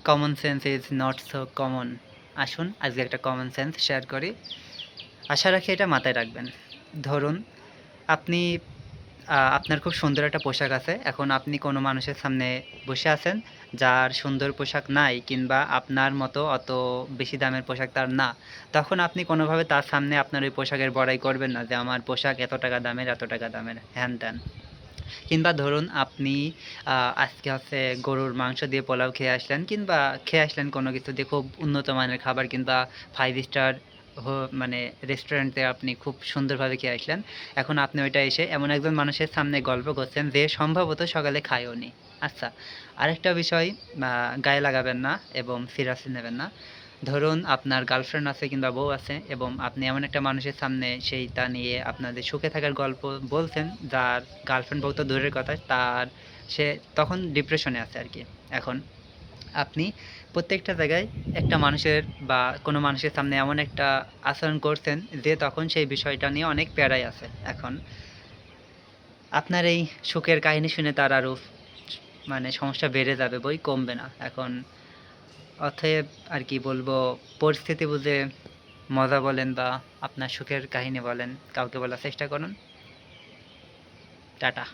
Common sense is not so common. আসুন আজকে একটা কমন সেন্স শেয়ার করি। আশা রাখি এটা মাথায় রাখবেন। ধরুন আপনি আপনার খুব সুন্দর একটা পোশাক আছে। এখন আপনি কোনো মানুষের সামনে বসে আছেন, যার সুন্দর পোশাক নাই কিংবা আপনার মতো অত বেশি দামের পোশাক তার না। তখন আপনি কোনোভাবে তার সামনে আপনার ওই পোশাকের বড়াই করবেন না যে, আমার পোশাক এত টাকা দামের, এত টাকা দামের, হ্যান-ত্যান। কিংবা ধরুন আপনি আজকে হচ্ছে গরুর মাংস দিয়ে পোলাও খেয়ে আসলেন কিংবা খেয়ে আসলেন কোনো কিছু দিয়ে খুব উন্নত মানের খাবার কিংবা 5 স্টার মানে রেস্টুরেন্টে আপনি খুব সুন্দরভাবে খেয়ে আসলেন। এখন আপনি ওইটা এসে এমন একজন মানুষের সামনে গল্প করছেন যে সম্ভবত সকালে খায়ওনি। আচ্ছা, আরেকটা বিষয় গায়ে লাগাবেন না এবং সিরিয়াসলি নেবেন না। ধরুন আপনার গার্লফ্রেন্ড আছে কিংবা বউ আছে এবং আপনি এমন একটা মানুষের সামনে সেইটা নিয়ে আপনাদের সুখে থাকার গল্প বলছেন, যার গার্লফ্রেন্ড বউ তো দূরের কথা, তার সে তখন ডিপ্রেশনে আছে আরকি। এখন আপনি প্রত্যেকটা জায়গায় একটা মানুষের বা কোনো মানুষের সামনে এমন একটা আচরণ করছেন যে তখন সেই বিষয়টা নিয়ে অনেক প্যারায় আছে। এখন আপনার এই সুখের কাহিনী শুনে তার আরও মানে সমস্যা বেড়ে যাবে বই কমবে না। এখন অতএব আর কি বলবো, পরিস্থিতি বুঝে মজা বলেন বা আপনার সুখের কাহিনী বলেন, কাউকে বলার চেষ্টা করুন। টাটা।